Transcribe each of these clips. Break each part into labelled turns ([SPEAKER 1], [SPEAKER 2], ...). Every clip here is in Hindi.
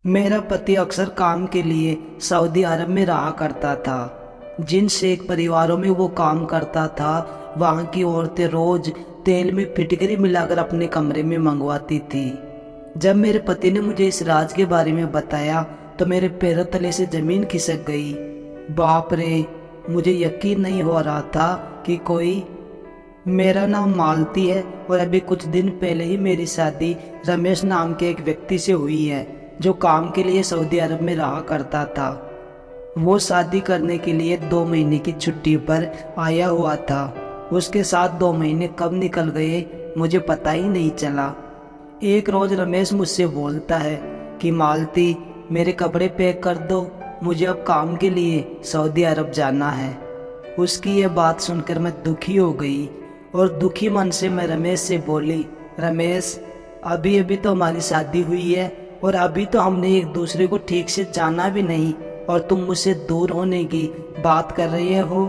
[SPEAKER 1] मेरा पति अक्सर काम के लिए सऊदी अरब में रहा करता था। जिन शेख परिवारों में वो काम करता था, वहाँ की औरतें रोज तेल में फिटकरी मिलाकर अपने कमरे में मंगवाती थी। जब मेरे पति ने मुझे इस राज के बारे में बताया तो मेरे पैरों तले से जमीन खिसक गई। बाप रे, मुझे यकीन नहीं हो रहा था कि कोई। मेरा नाम मालती है और अभी कुछ दिन पहले ही मेरी शादी रमेश नाम के एक व्यक्ति से हुई है, जो काम के लिए सऊदी अरब में रहा करता था। वो शादी करने के लिए 2 महीने की छुट्टी पर आया हुआ था। उसके साथ 2 महीने कब निकल गए मुझे पता ही नहीं चला। एक रोज रमेश मुझसे बोलता है कि मालती, मेरे कपड़े पैक कर दो, मुझे अब काम के लिए सऊदी अरब जाना है। उसकी ये बात सुनकर मैं दुखी हो गई और दुखी मन से मैं रमेश से बोली, रमेश, अभी अभी तो हमारी शादी हुई है और अभी तो हमने एक दूसरे को ठीक से जाना भी नहीं और तुम मुझसे दूर होने की बात कर रहे हो।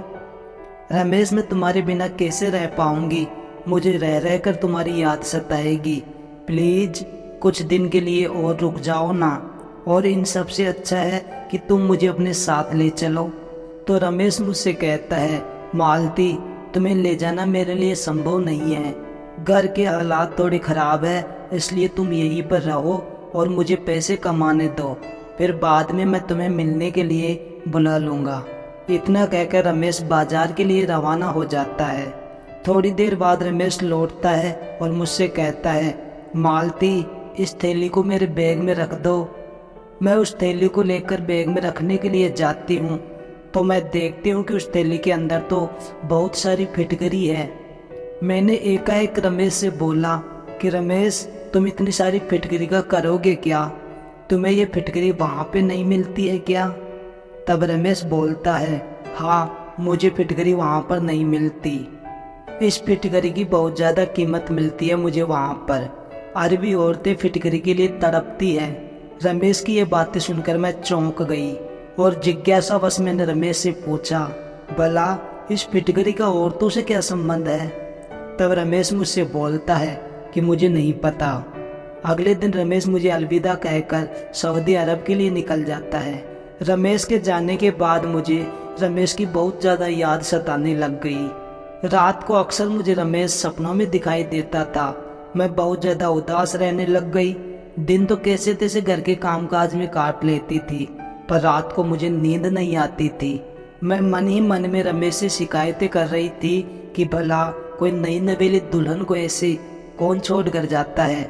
[SPEAKER 1] रमेश, मैं तुम्हारे बिना कैसे रह पाऊंगी? मुझे रह रह कर तुम्हारी याद सताएगी। प्लीज कुछ दिन के लिए और रुक जाओ ना, और इन सबसे अच्छा है कि तुम मुझे अपने साथ ले चलो। तो रमेश मुझसे कहता है, मालती, तुम्हें ले जाना मेरे लिए संभव नहीं है। घर के हालात थोड़े खराब है, इसलिए तुम यहीं पर रहो और मुझे पैसे कमाने दो, फिर बाद में मैं तुम्हें मिलने के लिए बुला लूँगा। इतना कहकर रमेश बाजार के लिए रवाना हो जाता है। थोड़ी देर बाद रमेश लौटता है और मुझसे कहता है, मालती, इस थैली को मेरे बैग में रख दो। मैं उस थैली को लेकर बैग में रखने के लिए जाती हूँ तो मैं देखती हूँ कि उस थैली के अंदर तो बहुत सारी फिटकरी है। मैंने एकाएक रमेश से बोला कि रमेश, तुम इतनी सारी फिटकरी का करोगे क्या? तुम्हें ये फिटकरी वहाँ पे नहीं मिलती है क्या? तब रमेश बोलता है, हाँ, मुझे फिटकरी वहाँ पर नहीं मिलती। इस फिटकरी की बहुत ज़्यादा कीमत मिलती है मुझे वहाँ पर। अरबी औरतें फिटकरी के लिए तड़पती है। रमेश की ये बातें सुनकर मैं चौंक गई और जिज्ञासावश मैंने रमेश से पूछा, भला इस फिटकरी का औरतों से क्या संबंध है? तब रमेश मुझसे बोलता है कि मुझे नहीं पता। अगले दिन रमेश मुझे अलविदा कहकर सऊदी अरब के लिए निकल जाता है। रमेश के जाने के बाद मुझे रमेश की बहुत ज़्यादा याद सताने लग गई। रात को अक्सर मुझे रमेश सपनों में दिखाई देता था। मैं बहुत ज़्यादा उदास रहने लग गई। दिन तो कैसे तैसे घर के कामकाज में काट लेती थी, पर रात को मुझे नींद नहीं आती थी। मैं मन ही मन में रमेश से शिकायतें कर रही थी कि भला कोई नई नवेली दुल्हन को ऐसे कौन छोड़ कर जाता है।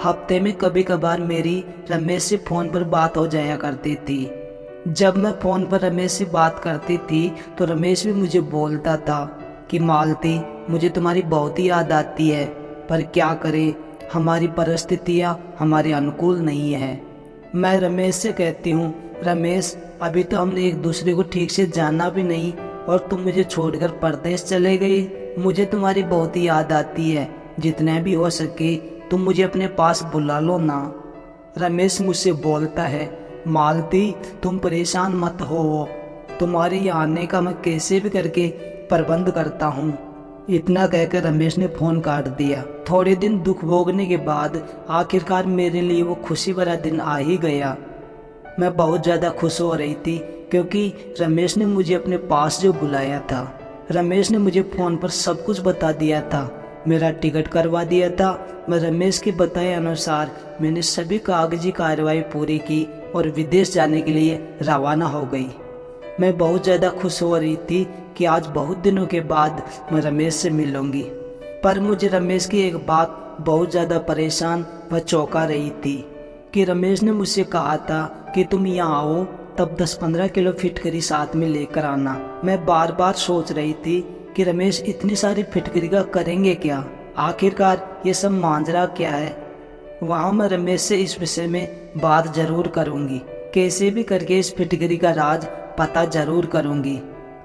[SPEAKER 1] हफ्ते में कभी कभार मेरी रमेश से फ़ोन पर बात हो जाया करती थी। जब मैं फ़ोन पर रमेश से बात करती थी तो रमेश भी मुझे बोलता था कि मालती, मुझे तुम्हारी बहुत ही याद आती है, पर क्या करें, हमारी परिस्थितियाँ हमारे अनुकूल नहीं है। मैं रमेश से कहती हूँ, रमेश, अभी तो हमने एक दूसरे को ठीक से जाना भी नहीं और तुम मुझे छोड़कर परदेश चले गए। मुझे तुम्हारी बहुत ही याद आती है। जितना भी हो सके तुम मुझे अपने पास बुला लो ना। रमेश मुझसे बोलता है, मालती, तुम परेशान मत हो, तुम्हारे यहाँ आने का मैं कैसे भी करके प्रबंध करता हूँ। इतना कहकर रमेश ने फ़ोन काट दिया। थोड़े दिन दुख भोगने के बाद आखिरकार मेरे लिए वो खुशी भरा दिन आ ही गया। मैं बहुत ज़्यादा खुश हो रही थी क्योंकि रमेश ने मुझे अपने पास जो बुलाया था। रमेश ने मुझे फ़ोन पर सब कुछ बता दिया था, मेरा टिकट करवा दिया था। मैं रमेश के बताए अनुसार मैंने सभी कागजी कार्रवाई पूरी की और विदेश जाने के लिए रवाना हो गई। मैं बहुत ज़्यादा खुश हो रही थी कि आज बहुत दिनों के बाद मैं रमेश से मिलूंगी। पर मुझे रमेश की एक बात बहुत ज़्यादा परेशान व चौंका रही थी कि रमेश ने मुझसे कहा था कि तुम यहाँ आओ तब 10-15 किलो फिटकरी साथ में लेकर आना। मैं बार बार सोच रही थी कि रमेश इतनी सारी फिटकरी का करेंगे क्या? आखिरकार ये सब मांजरा क्या है? वहाँ मैं रमेश से इस विषय में बात जरूर करूँगी। कैसे भी करके इस फिटकरी का राज पता जरूर करूँगी।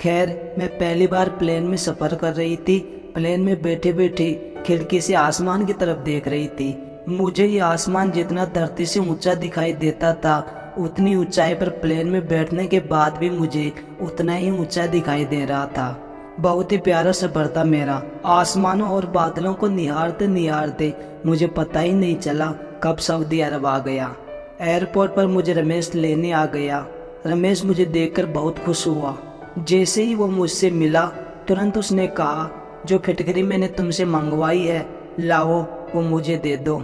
[SPEAKER 1] खैर, मैं पहली बार प्लेन में सफ़र कर रही थी। प्लेन में बैठे बैठे खिड़की से आसमान की तरफ देख रही थी। मुझे ये आसमान जितना धरती से ऊंचा दिखाई देता था, उतनी ऊंचाई पर प्लेन में बैठने के बाद भी मुझे उतना ही ऊंचा दिखाई दे रहा था। बहुत ही प्यारा सफर था मेरा। आसमानों और बादलों को निहारते निहारते मुझे पता ही नहीं चला कब सऊदी अरब आ गया। एयरपोर्ट पर मुझे रमेश लेने आ गया। रमेश मुझे देखकर बहुत खुश हुआ। जैसे ही वो मुझसे मिला तुरंत उसने कहा, जो फिटकरी मैंने तुमसे मंगवाई है लाओ वो मुझे दे दो।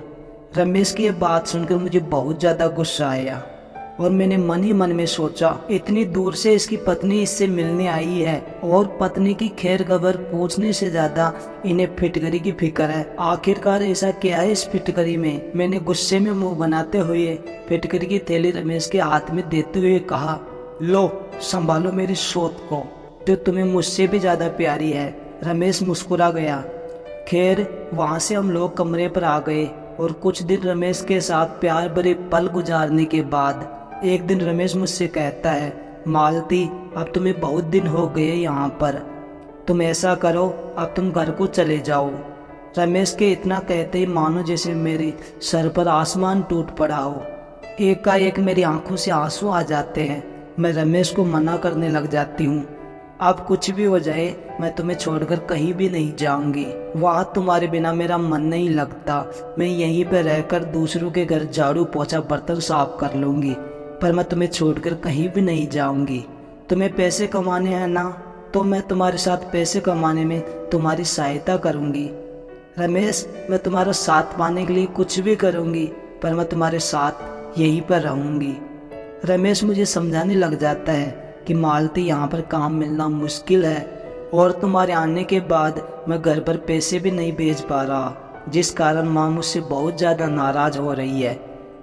[SPEAKER 1] रमेश की ये बात सुनकर मुझे बहुत ज़्यादा गुस्सा आया और मैंने मन ही मन में सोचा, इतनी दूर से इसकी पत्नी इससे मिलने आई है और पत्नी की खैर खबर पूछने से ज़्यादा इन्हें फिटकरी की फिक्र है। आखिरकार ऐसा क्या है इस फिटकरी में। मैंने गुस्से में मुंह बनाते हुए फिटकरी की थैली रमेश के हाथ में देते हुए कहा, लो संभालो मेरी सोच को, जो तुम्हें मुझसे भी ज़्यादा प्यारी है। रमेश मुस्कुरा गया। खैर वहाँ से हम लोग कमरे पर आ गए और कुछ दिन रमेश के साथ प्यार भरे पल गुजारने के बाद एक दिन रमेश मुझसे कहता है, मालती अब तुम्हें बहुत दिन हो गए यहाँ पर, तुम ऐसा करो अब तुम घर को चले जाओ। रमेश के इतना कहते ही मानो जैसे मेरे सर पर आसमान टूट पड़ा हो। एकाएक मेरी आंखों से आंसू आ जाते हैं। मैं रमेश को मना करने लग जाती हूँ, अब कुछ भी हो जाए मैं तुम्हें छोड़कर कहीं भी नहीं जाऊंगी। वहाँ तुम्हारे बिना मेरा मन नहीं लगता। मैं यहीं पर रहकर दूसरों के घर झाड़ू पोछा बर्तन साफ कर लूंगी, पर मैं तुम्हें छोड़कर कहीं भी नहीं जाऊंगी। तुम्हें पैसे कमाने हैं ना, तो मैं तुम्हारे साथ पैसे कमाने में तुम्हारी सहायता करूंगी। रमेश मैं तुम्हारा साथ पाने के लिए कुछ भी करूंगी, पर मैं तुम्हारे साथ यहीं पर रहूंगी। रमेश मुझे समझाने लग जाता है कि मालती यहाँ पर काम मिलना मुश्किल है और तुम्हारे आने के बाद मैं घर पर पैसे भी नहीं भेज पा रहा, जिस कारण माँ मुझसे बहुत ज़्यादा नाराज़ हो रही है।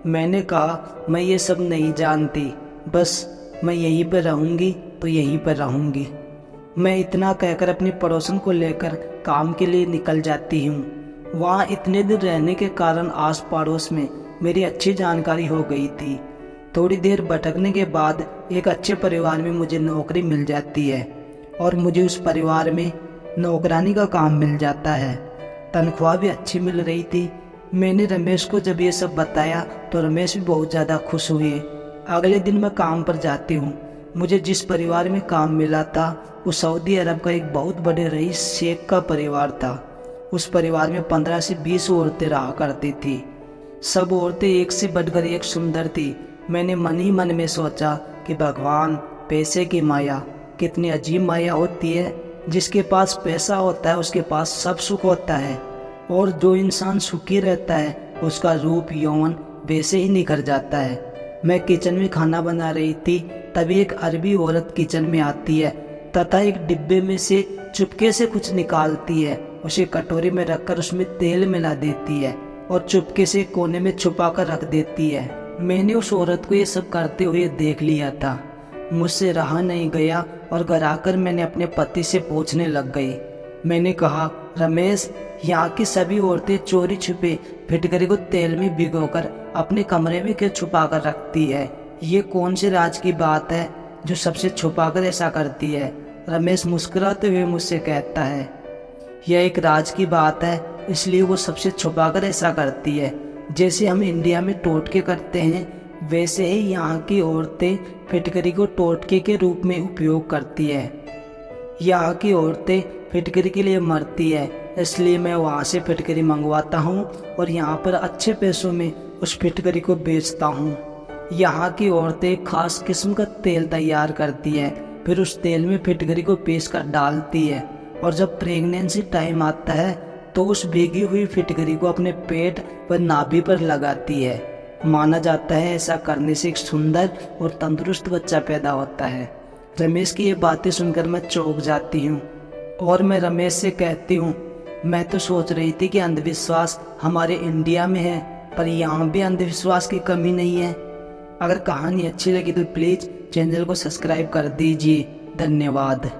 [SPEAKER 1] मैंने कहा मैं ये सब नहीं जानती, बस मैं यहीं पर रहूँगी तो यहीं पर रहूँगी। मैं इतना कहकर अपनी पड़ोसन को लेकर काम के लिए निकल जाती हूँ। वहाँ इतने दिन रहने के कारण आस पड़ोस में मेरी अच्छी जानकारी हो गई थी। थोड़ी देर भटकने के बाद एक अच्छे परिवार में मुझे नौकरी मिल जाती है और मुझे उस परिवार में नौकरानी का काम मिल जाता है। तनख्वाह भी अच्छी मिल रही थी। मैंने रमेश को जब ये सब बताया तो रमेश भी बहुत ज़्यादा खुश हुए। अगले दिन मैं काम पर जाती हूँ। मुझे जिस परिवार में काम मिला था वो सऊदी अरब का एक बहुत बड़े रईस शेख का परिवार था। उस परिवार में 15 से 20 औरतें रहा करती थी। सब औरतें एक से बढ़कर एक सुंदर थी। मैंने मन ही मन में सोचा कि भगवान, पैसे की माया कितनी अजीब माया होती है। जिसके पास पैसा होता है उसके पास सब सुख होता है, और जो इंसान सुखी रहता है उसका रूप यौवन वैसे ही निखर जाता है। मैं किचन में खाना बना रही थी, तभी एक अरबी औरत किचन में आती है तथा एक डिब्बे में से चुपके से कुछ निकालती है। उसे कटोरी में रखकर उसमें तेल मिला देती है और चुपके से कोने में छुपा कर रख देती है। मैंने उस औरत को ये सब करते हुए देख लिया था। मुझसे रहा नहीं गया और घर आकर मैंने अपने पति से पूछने लग गई। मैंने कहा, रमेश, यहाँ की सभी औरतें चोरी छुपे फिटकरी को तेल में भिगोकर अपने कमरे में क्यों छुपा कर रखती है? ये कौन सी राज की बात है जो सबसे छुपा कर ऐसा करती है? रमेश मुस्कुराते हुए मुझसे कहता है, यह एक राज की बात है, इसलिए वो सबसे छुपा कर ऐसा करती है। जैसे हम इंडिया में टोटके करते हैं, वैसे ही यहाँ की औरतें फिटकरी को टोटके के रूप में उपयोग करती है। यहाँ की औरतें फिटकरी के लिए मरती है, इसलिए मैं वहाँ से फिटकरी मंगवाता हूँ और यहाँ पर अच्छे पैसों में उस फिटकरी को बेचता हूँ। यहाँ की औरतें खास किस्म का तेल तैयार करती है, फिर उस तेल में फिटकरी को पीस कर डालती है और जब प्रेगनेंसी टाइम आता है तो उस भीगी हुई फिटकरी को अपने पेट व नाभि पर लगाती है। माना जाता है ऐसा करने से एक सुंदर और तंदुरुस्त बच्चा पैदा होता है। रमेश की ये बातें सुनकर मैं चौंक जाती हूँ और मैं रमेश से कहती हूँ, मैं तो सोच रही थी कि अंधविश्वास हमारे इंडिया में है, पर यहाँ भी अंधविश्वास की कमी नहीं है। अगर कहानी अच्छी लगी तो प्लीज़ चैनल को सब्सक्राइब कर दीजिए। धन्यवाद।